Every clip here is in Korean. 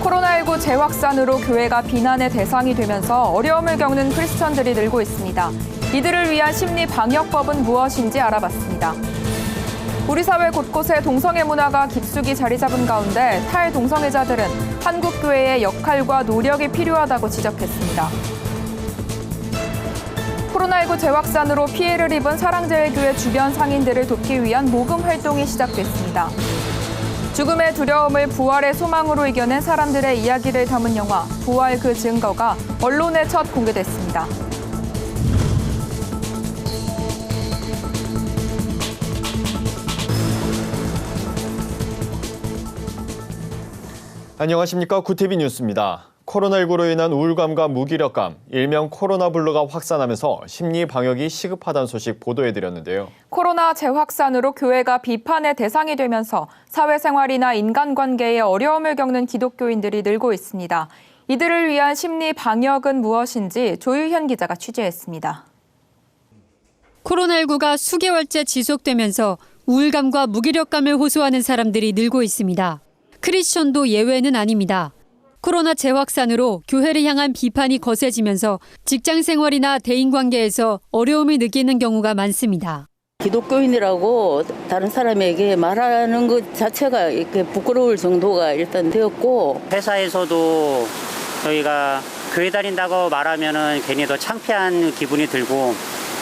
코로나19 재확산으로 교회가 비난의 대상이 되면서 어려움을 겪는 크리스천들이 늘고 있습니다. 이들을 위한 심리 방역법은 무엇인지 알아봤습니다. 우리 사회 곳곳에 동성애 문화가 깊숙이 자리 잡은 가운데 탈동성애자들은 한국 교회의 역할과 노력이 필요하다고 지적했습니다. 코로나19 재확산으로 피해를 입은 사랑제일교회 주변 상인들을 돕기 위한 모금 활동이 시작됐습니다. 죽음의 두려움을 부활의 소망으로 이겨낸 사람들의 이야기를 담은 영화 부활 그 증거가 언론에 첫 공개됐습니다. 안녕하십니까. 구티비 뉴스입니다. 코로나19로 인한 우울감과 무기력감, 일명 코로나블루가 확산하면서 심리 방역이 시급하다는 소식 보도해드렸는데요. 코로나 재확산으로 교회가 비판의 대상이 되면서 사회생활이나 인간관계에 어려움을 겪는 기독교인들이 늘고 있습니다. 이들을 위한 심리 방역은 무엇인지 조유현 기자가 취재했습니다. 코로나19가 수개월째 지속되면서 우울감과 무기력감을 호소하는 사람들이 늘고 있습니다. 크리스천도 예외는 아닙니다. 코로나 재확산으로 교회를 향한 비판이 거세지면서 직장 생활이나 대인관계에서 어려움을 느끼는 경우가 많습니다. 기독교인이라고 다른 사람에게 말하는 것 자체가 이렇게 부끄러울 정도가 일단 되었고, 회사에서도 저희가 교회 다닌다고 말하면은 괜히 더 창피한 기분이 들고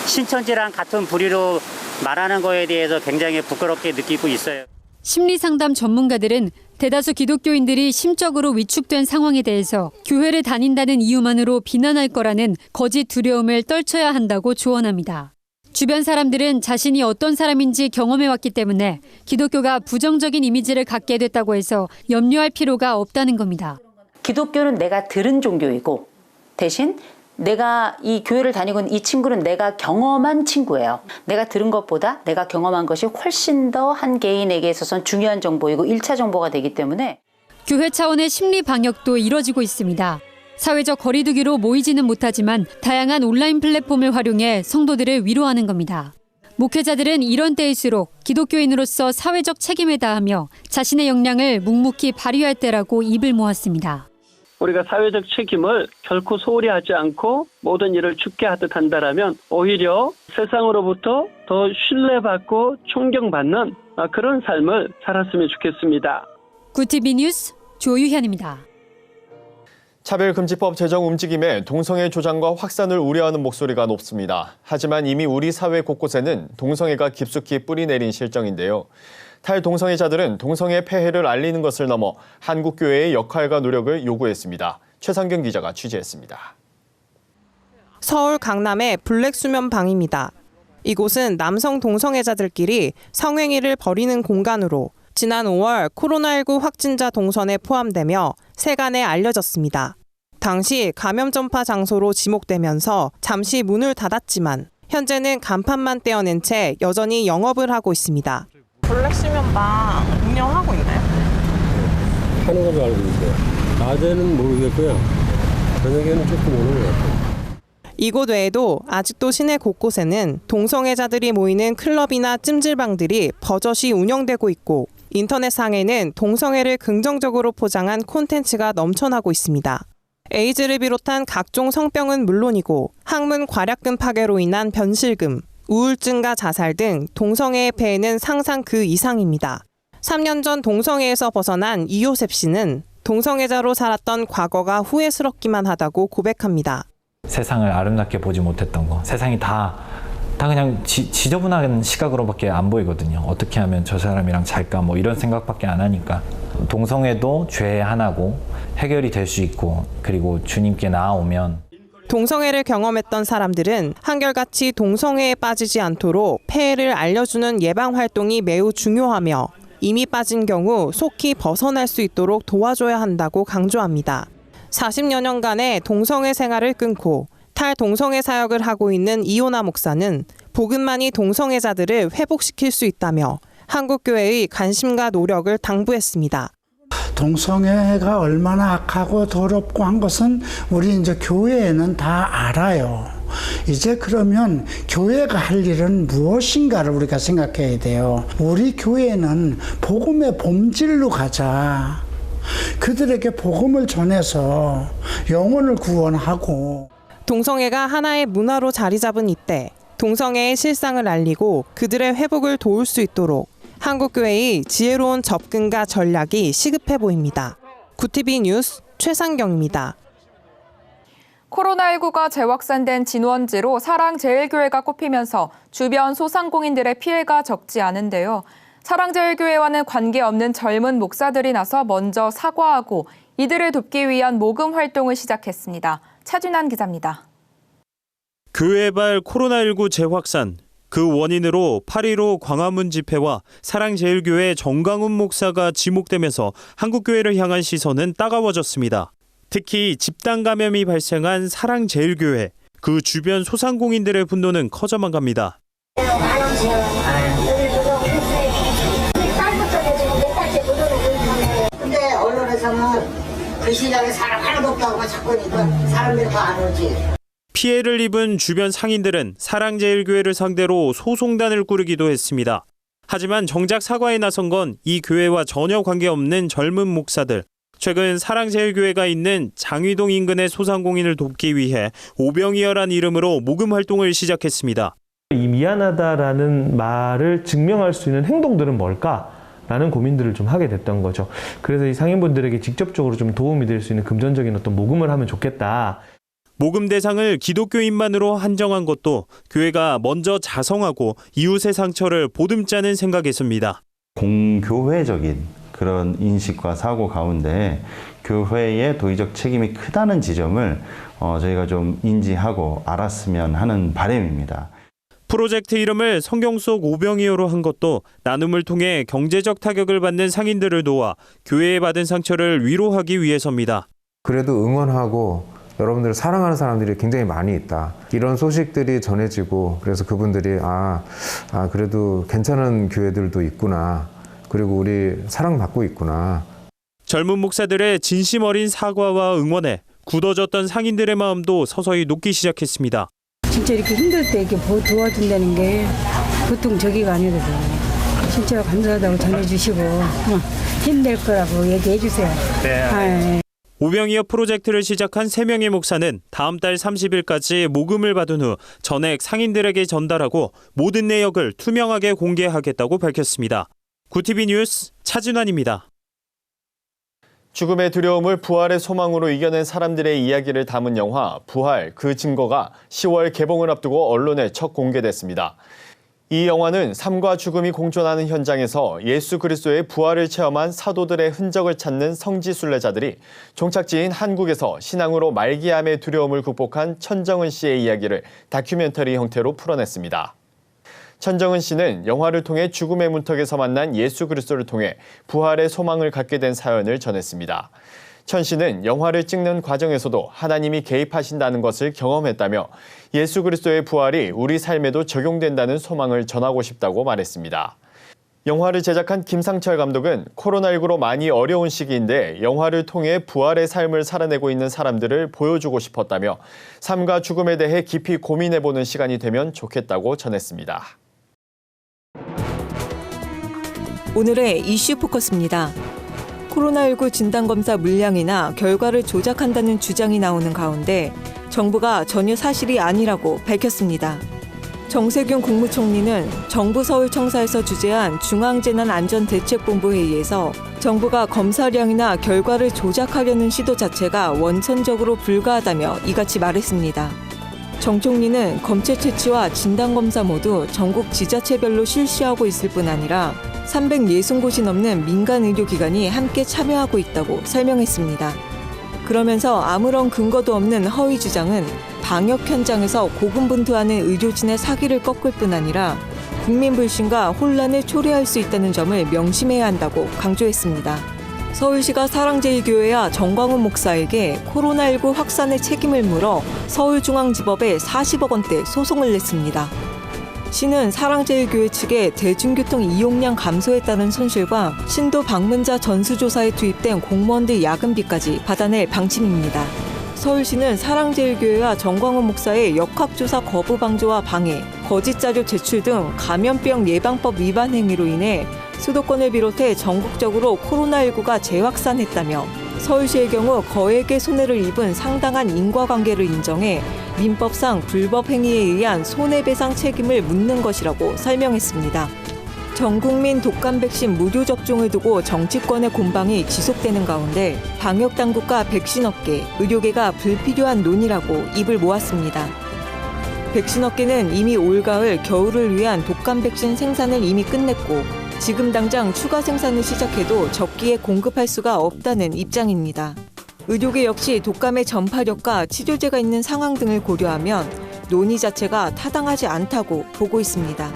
신천지랑 같은 부류로 말하는 거에 대해서 굉장히 부끄럽게 느끼고 있어요. 심리상담 전문가들은 대다수 기독교인들이 심적으로 위축된 상황에 대해서 교회를 다닌다는 이유만으로 비난할 거라는 거짓 두려움을 떨쳐야 한다고 조언합니다. 주변 사람들은 자신이 어떤 사람인지 경험해왔기 때문에 기독교가 부정적인 이미지를 갖게 됐다고 해서 염려할 필요가 없다는 겁니다. 기독교는 내가 들은 종교이고 대신 내가 이 교회를 다니고 있는 이 친구는 내가 경험한 친구예요. 내가 들은 것보다 내가 경험한 것이 훨씬 더 한 개인에게 있어서는 중요한 정보이고 1차 정보가 되기 때문에 교회 차원의 심리 방역도 이뤄지고 있습니다. 사회적 거리두기로 모이지는 못하지만 다양한 온라인 플랫폼을 활용해 성도들을 위로하는 겁니다. 목회자들은 이런 때일수록 기독교인으로서 사회적 책임을 다하며 자신의 역량을 묵묵히 발휘할 때라고 입을 모았습니다. 우리가 사회적 책임을 결코 소홀히 하지 않고 모든 일을 죽게 하듯 한다라면 오히려 세상으로부터 더 신뢰받고 존경받는 그런 삶을 살았으면 좋겠습니다. 구티비 뉴스 조유현입니다. 차별금지법 제정 움직임에 동성애 조장과 확산을 우려하는 목소리가 높습니다. 하지만 이미 우리 사회 곳곳에는 동성애가 깊숙이 뿌리내린 실정인데요. 탈동성애자들은 동성애 폐해를 알리는 것을 넘어 한국교회의 역할과 노력을 요구했습니다. 최상경 기자가 취재했습니다. 서울 강남의 블랙수면방입니다. 이곳은 남성 동성애자들끼리 성행위를 벌이는 공간으로 지난 5월 코로나19 확진자 동선에 포함되며 세간에 알려졌습니다. 당시 감염 전파 장소로 지목되면서 잠시 문을 닫았지만 현재는 간판만 떼어낸 채 여전히 영업을 하고 있습니다. 블랙수면방 운영하고 있나요? 하는 걸로 알고 있어요. 낮에는 모르겠고요. 저녁에는 조금 오는 것 같아요. 이곳 외에도 아직도 시내 곳곳에는 동성애자들이 모이는 클럽이나 찜질방들이 버젓이 운영되고 있고 인터넷상에는 동성애를 긍정적으로 포장한 콘텐츠가 넘쳐나고 있습니다. 에이즈를 비롯한 각종 성병은 물론이고 항문 괄약근 파괴로 인한 변실금, 우울증과 자살 등 동성애의 폐해는 상상 그 이상입니다. 3년 전 동성애에서 벗어난 이요셉 씨는 동성애자로 살았던 과거가 후회스럽기만 하다고 고백합니다. 세상을 아름답게 보지 못했던 거, 세상이 다 그냥 지저분한 시각으로밖에 안 보이거든요. 어떻게 하면 저 사람이랑 잘까 뭐 이런 생각밖에 안 하니까. 동성애도 죄의 하나고 해결이 될 수 있고 그리고 주님께 나아오면 동성애를 경험했던 사람들은 한결같이 동성애에 빠지지 않도록 폐해를 알려주는 예방 활동이 매우 중요하며 이미 빠진 경우 속히 벗어날 수 있도록 도와줘야 한다고 강조합니다. 40여 년간의 동성애 생활을 끊고 탈동성애 사역을 하고 있는 이호나 목사는 복음만이 동성애자들을 회복시킬 수 있다며 한국교회의 관심과 노력을 당부했습니다. 동성애가 얼마나 악하고 더럽고 한 것은 우리 이제 교회에는 다 알아요. 이제 그러면 교회가 할 일은 무엇인가를 우리가 생각해야 돼요. 우리 교회는 복음의 본질로 가자. 그들에게 복음을 전해서 영혼을 구원하고 동성애가 하나의 문화로 자리 잡은 이때 동성애의 실상을 알리고 그들의 회복을 도울 수 있도록 한국교회의 지혜로운 접근과 전략이 시급해 보입니다. 구티비 뉴스 최상경입니다. 코로나19가 재확산된 진원지로 사랑제일교회가 꼽히면서 주변 소상공인들의 피해가 적지 않은데요. 사랑제일교회와는 관계없는 젊은 목사들이 나서 먼저 사과하고 이들을 돕기 위한 모금 활동을 시작했습니다. 차준환 기자입니다. 교회발 코로나19 재확산, 그 원인으로 8.15 광화문 집회와 사랑제일교회 정광훈 목사가 지목되면서 한국교회를 향한 시선은 따가워졌습니다. 특히 집단 감염이 발생한 사랑제일교회, 그 주변 소상공인들의 분노는 커져만 갑니다. 근데 언론에서는 그 시장에 사람 하나도 없다고 자꾸 하니까 사람들이 더 안 오지. 피해를 입은 주변 상인들은 사랑제일교회를 상대로 소송단을 꾸리기도 했습니다. 하지만 정작 사과에 나선 건 이 교회와 전혀 관계없는 젊은 목사들. 최근 사랑제일교회가 있는 장위동 인근의 소상공인을 돕기 위해 오병이어란 이름으로 모금 활동을 시작했습니다. 이 미안하다라는 말을 증명할 수 있는 행동들은 뭘까라는 고민들을 좀 하게 됐던 거죠. 그래서 이 상인분들에게 직접적으로 좀 도움이 될 수 있는 금전적인 어떤 모금을 하면 좋겠다. 모금 대상을 기독교인만으로 한정한 것도 교회가 먼저 자성하고 이웃의 상처를 보듬자는 생각에서입니다. 공교회적인 그런 인식과 사고 가운데 교회의 도의적 책임이 크다는 지점을 저희가 좀 인지하고 알았으면 하는 바람입니다. 프로젝트 이름을 성경 속 오병이어로 한 것도 나눔을 통해 경제적 타격을 받는 상인들을 도와 교회에 받은 상처를 위로하기 위해서입니다. 그래도 응원하고 여러분들을 사랑하는 사람들이 굉장히 많이 있다. 이런 소식들이 전해지고 그래서 그분들이 그래도 괜찮은 교회들도 있구나. 그리고 우리 사랑받고 있구나. 젊은 목사들의 진심 어린 사과와 응원에 굳어졌던 상인들의 마음도 서서히 녹기 시작했습니다. 진짜 이렇게 힘들 때 이렇게 도와준다는 게 보통 저기가 아니거든요. 진짜 감사하다고 전해주시고 힘낼 거라고 얘기해 주세요. 네. 오병이어 프로젝트를 시작한 3명의 목사는 다음 달 30일까지 모금을 받은 후 전액 상인들에게 전달하고 모든 내역을 투명하게 공개하겠다고 밝혔습니다. 구티비 뉴스 차진환입니다. 죽음의 두려움을 부활의 소망으로 이겨낸 사람들의 이야기를 담은 영화 부활, 그 증거가 10월 개봉을 앞두고 언론에 첫 공개됐습니다. 이 영화는 삶과 죽음이 공존하는 현장에서 예수 그리스도의 부활을 체험한 사도들의 흔적을 찾는 성지 순례자들이 종착지인 한국에서 신앙으로 말기암의 두려움을 극복한 천정은 씨의 이야기를 다큐멘터리 형태로 풀어냈습니다. 천정은 씨는 영화를 통해 죽음의 문턱에서 만난 예수 그리스도를 통해 부활의 소망을 갖게 된 사연을 전했습니다. 천 씨는 영화를 찍는 과정에서도 하나님이 개입하신다는 것을 경험했다며 예수 그리스도의 부활이 우리 삶에도 적용된다는 소망을 전하고 싶다고 말했습니다. 영화를 제작한 김상철 감독은 코로나19로 많이 어려운 시기인데 영화를 통해 부활의 삶을 살아내고 있는 사람들을 보여주고 싶었다며 삶과 죽음에 대해 깊이 고민해보는 시간이 되면 좋겠다고 전했습니다. 오늘의 이슈 포커스입니다. 코로나19 진단검사 물량이나 결과를 조작한다는 주장이 나오는 가운데 정부가 전혀 사실이 아니라고 밝혔습니다. 정세균 국무총리는 정부 서울청사에서 주재한 중앙재난안전대책본부 회의에서 정부가 검사량이나 결과를 조작하려는 시도 자체가 원천적으로 불가하다며 이같이 말했습니다. 정 총리는 검체 채취와 진단검사 모두 전국 지자체별로 실시하고 있을 뿐 아니라 360곳이 넘는 민간 의료기관이 함께 참여하고 있다고 설명했습니다. 그러면서 아무런 근거도 없는 허위 주장은 방역 현장에서 고군분투하는 의료진의 사기를 꺾을 뿐 아니라 국민 불신과 혼란을 초래할 수 있다는 점을 명심해야 한다고 강조했습니다. 서울시가 사랑제일교회와 정광훈 목사에게 코로나19 확산의 책임을 물어 서울중앙지법에 40억 원대 소송을 냈습니다. 시는 사랑제일교회 측에 대중교통 이용량 감소에 따른 손실과 신도 방문자 전수조사에 투입된 공무원들 야근비까지 받아낼 방침입니다. 서울시는 사랑제일교회와 정광훈 목사의 역학조사 거부 방조와 방해, 거짓 자료 제출 등 감염병 예방법 위반 행위로 인해 수도권을 비롯해 전국적으로 코로나19가 재확산했다며 서울시의 경우 거액의 손해를 입은 상당한 인과관계를 인정해 민법상 불법 행위에 의한 손해배상 책임을 묻는 것이라고 설명했습니다. 전국민 독감 백신 무료 접종을 두고 정치권의 공방이 지속되는 가운데 방역당국과 백신업계, 의료계가 불필요한 논의라고 입을 모았습니다. 백신업계는 이미 올가을, 겨울을 위한 독감 백신 생산을 이미 끝냈고 지금 당장 추가 생산을 시작해도 적기에 공급할 수가 없다는 입장입니다. 의료계 역시 독감의 전파력과 치료제가 있는 상황 등을 고려하면 논의 자체가 타당하지 않다고 보고 있습니다.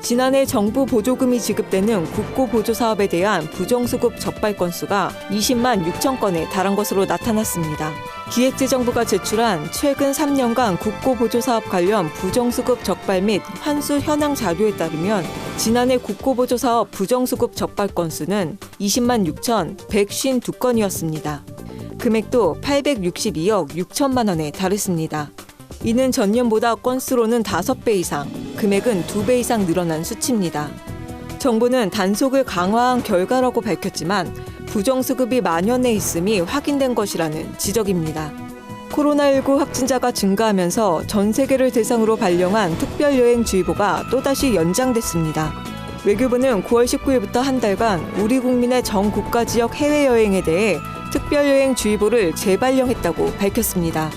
지난해 정부 보조금이 지급되는 국고보조 사업에 대한 부정수급 적발 건수가 20만 6천 건에 달한 것으로 나타났습니다. 기획재정부가 제출한 최근 3년간 국고보조 사업 관련 부정수급 적발 및 환수 현황 자료에 따르면 지난해 국고보조 사업 부정수급 적발 건수는 20만 6천 152건이었습니다. 금액도 862억 6천만 원에 달했습니다. 이는 전년보다 건수로는 5배 이상, 금액은 2배 이상 늘어난 수치입니다. 정부는 단속을 강화한 결과라고 밝혔지만 부정수급이 만연해 있음이 확인된 것이라는 지적입니다. 코로나19 확진자가 증가하면서 전 세계를 대상으로 발령한 특별여행주의보가 또다시 연장됐습니다. 외교부는 9월 19일부터 한 달간 우리 국민의 전 국가 지역 해외여행에 대해 특별여행주의보를 재발령했다고 밝혔습니다.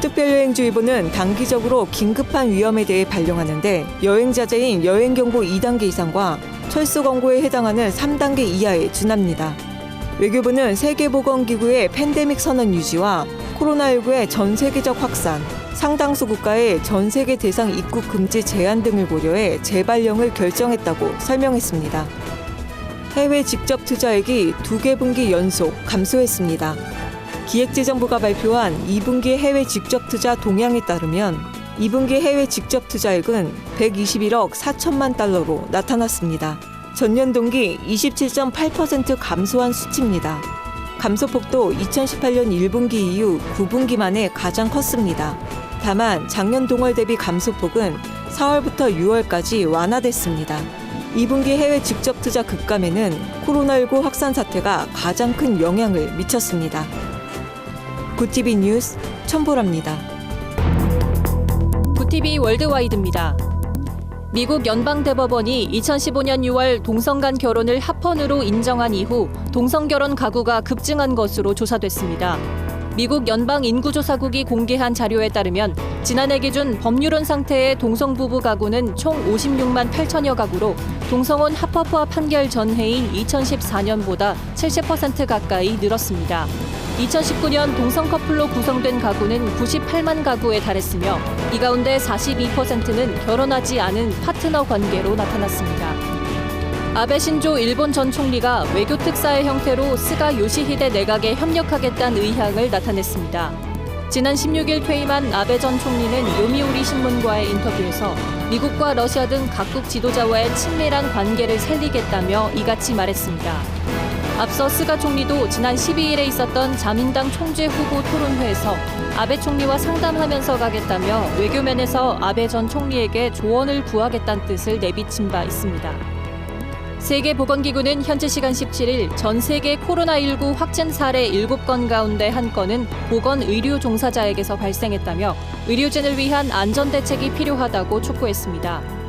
특별여행주의보는 단기적으로 긴급한 위험에 대해 발령하는데 여행자제인 여행경보 2단계 이상과 철수권고에 해당하는 3단계 이하에 준합니다. 외교부는 세계보건기구의 팬데믹 선언 유지와 코로나19의 전 세계적 확산, 상당수 국가의 전 세계 대상 입국 금지 제한 등을 고려해 재발령을 결정했다고 설명했습니다. 해외 직접 투자액이 2개 분기 연속 감소했습니다. 기획재정부가 발표한 2분기 해외 직접 투자 동향에 따르면 2분기 해외 직접 투자액은 121억 4천만 달러로 나타났습니다. 전년 동기 27.8% 감소한 수치입니다. 감소폭도 2018년 1분기 이후 9분기 만에 가장 컸습니다. 다만 작년 동월 대비 감소폭은 4월부터 6월까지 완화됐습니다. 2분기 해외 직접 투자 급감에는 코로나19 확산 사태가 가장 큰 영향을 미쳤습니다. 굿TV 뉴스 천보라입니다. 굿TV 월드와이드입니다. 미국 연방대법원이 2015년 6월 동성 간 결혼을 합헌으로 인정한 이후 동성 결혼 가구가 급증한 것으로 조사됐습니다. 미국 연방인구조사국이 공개한 자료에 따르면 지난해 기준 법률혼 상태의 동성 부부 가구는 총 56만 8천여 가구로 동성혼 합법화 판결 전해인 2014년보다 70% 가까이 늘었습니다. 2019년 동성 커플로 구성된 가구는 98만 가구에 달했으며 이 가운데 42%는 결혼하지 않은 파트너 관계로 나타났습니다. 아베 신조 일본 전 총리가 외교 특사의 형태로 스가 요시히데 내각에 협력하겠다는 의향을 나타냈습니다. 지난 16일 퇴임한 아베 전 총리는 요미우리 신문과의 인터뷰에서 미국과 러시아 등 각국 지도자와의 친밀한 관계를 살리겠다며 이같이 말했습니다. 앞서 스가 총리도 지난 12일에 있었던 자민당 총재 후보 토론회에서 아베 총리와 상담하면서 가겠다며 외교면에서 아베 전 총리에게 조언을 구하겠다는 뜻을 내비친 바 있습니다. 세계보건기구는 현지 시간 17일 전 세계 코로나19 확진 사례 7건 가운데 1건은 보건의료 종사자에게서 발생했다며 의료진을 위한 안전대책이 필요하다고 촉구했습니다.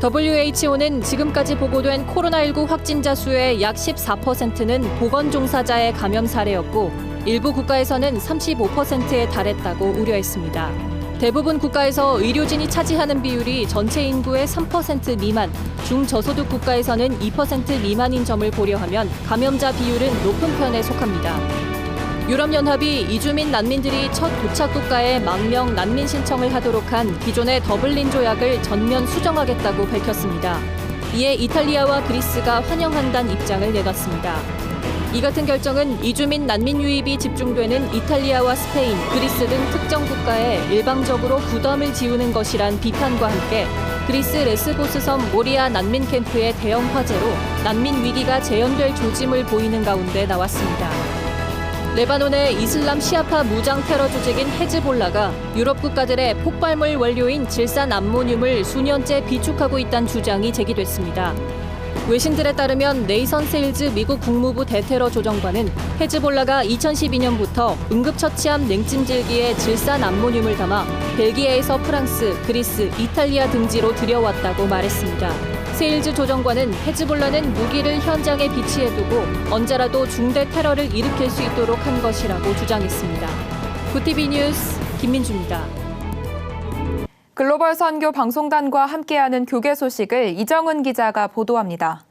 WHO는 지금까지 보고된 코로나19 확진자 수의 약 14%는 보건 종사자의 감염 사례였고 일부 국가에서는 35%에 달했다고 우려했습니다. 대부분 국가에서 의료진이 차지하는 비율이 전체 인구의 3% 미만, 중저소득 국가에서는 2% 미만인 점을 고려하면 감염자 비율은 높은 편에 속합니다. 유럽연합이 이주민 난민들이 첫 도착 국가에 망명 난민 신청을 하도록 한 기존의 더블린 조약을 전면 수정하겠다고 밝혔습니다. 이에 이탈리아와 그리스가 환영한다는 입장을 내놨습니다. 이 같은 결정은 이주민 난민 유입이 집중되는 이탈리아와 스페인, 그리스 등 특정 국가에 일방적으로 부담을 지우는 것이란 비판과 함께 그리스 레스보스 섬 모리아 난민 캠프의 대형 화재로 난민 위기가 재현될 조짐을 보이는 가운데 나왔습니다. 레바논의 이슬람 시아파 무장 테러 조직인 헤즈볼라가 유럽 국가들의 폭발물 원료인 질산 암모늄을 수년째 비축하고 있다는 주장이 제기됐습니다. 외신들에 따르면 네이선 세일즈 미국 국무부 대테러 조정관은 헤즈볼라가 2012년부터 응급처치함 냉찜질기에 질산 암모늄을 담아 벨기에에서 프랑스, 그리스, 이탈리아 등지로 들여왔다고 말했습니다. 세일즈 조정관은 헤즈볼라는 무기를 현장에 비치해두고 언제라도 중대 테러를 일으킬 수 있도록 한 것이라고 주장했습니다. 구티비 뉴스 김민주입니다. 글로벌 선교 방송단과 함께하는 교계 소식을 이정은 기자가 보도합니다.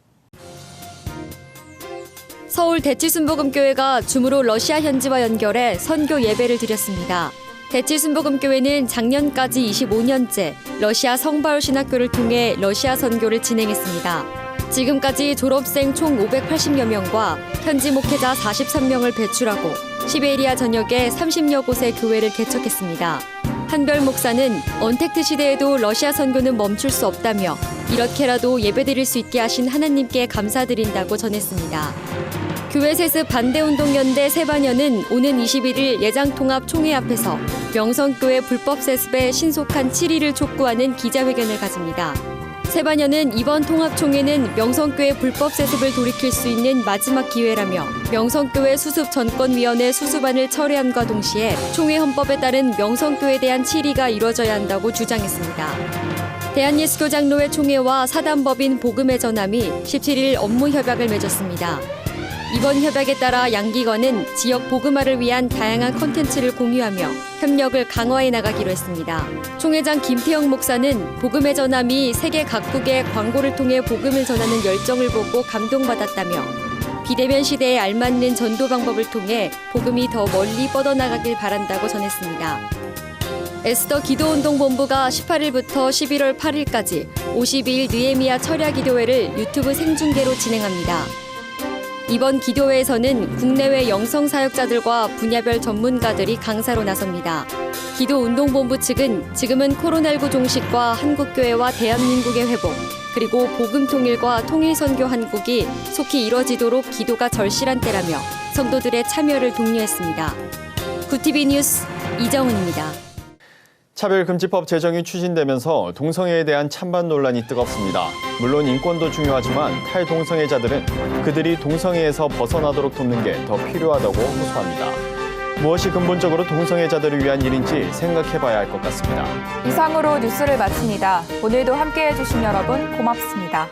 서울 대치순복음교회가 줌으로 러시아 현지와 연결해 선교 예배를 드렸습니다. 대치순복음교회는 작년까지 25년째 러시아 성바울 신학교를 통해 러시아 선교를 진행했습니다. 지금까지 졸업생 총 580여 명과 현지 목회자 43명을 배출하고 시베리아 전역에 30여 곳의 교회를 개척했습니다. 한별 목사는 언택트 시대에도 러시아 선교는 멈출 수 없다며 이렇게라도 예배드릴 수 있게 하신 하나님께 감사드린다고 전했습니다. 교회 세습 반대운동연대 세바녀는 오는 21일 예장통합총회 앞에서 명성교회 불법 세습의 신속한 치리를 촉구하는 기자회견을 가집니다. 세바녀는 이번 통합총회는 명성교회 불법 세습을 돌이킬 수 있는 마지막 기회라며 명성교회 수습전권위원회 수습안을 철회함과 동시에 총회 헌법에 따른 명성교회에 대한 치리가 이루어져야 한다고 주장했습니다. 대한예수교 장로회 총회와 사단법인 복음의 전함이 17일 업무 협약을 맺었습니다. 이번 협약에 따라 양기관은 지역 복음화를 위한 다양한 콘텐츠를 공유하며 협력을 강화해 나가기로 했습니다. 총회장 김태영 목사는 복음의 전함이 세계 각국의 광고를 통해 복음을 전하는 열정을 보고 감동받았다며 비대면 시대에 알맞는 전도 방법을 통해 복음이 더 멀리 뻗어나가길 바란다고 전했습니다. 에스더 기도운동본부가 18일부터 11월 8일까지 52일 느헤미야 철야 기도회를 유튜브 생중계로 진행합니다. 이번 기도회에서는 국내외 영성사역자들과 분야별 전문가들이 강사로 나섭니다. 기도운동본부 측은 지금은 코로나19 종식과 한국교회와 대한민국의 회복, 그리고 복음통일과 통일선교 한국이 속히 이뤄지도록 기도가 절실한 때라며 성도들의 참여를 독려했습니다. 구티비 뉴스 이정은입니다. 차별금지법 제정이 추진되면서 동성애에 대한 찬반 논란이 뜨겁습니다. 물론 인권도 중요하지만 탈동성애자들은 그들이 동성애에서 벗어나도록 돕는 게 더 필요하다고 호소합니다. 무엇이 근본적으로 동성애자들을 위한 일인지 생각해봐야 할 것 같습니다. 이상으로 뉴스를 마칩니다. 오늘도 함께해 주신 여러분 고맙습니다.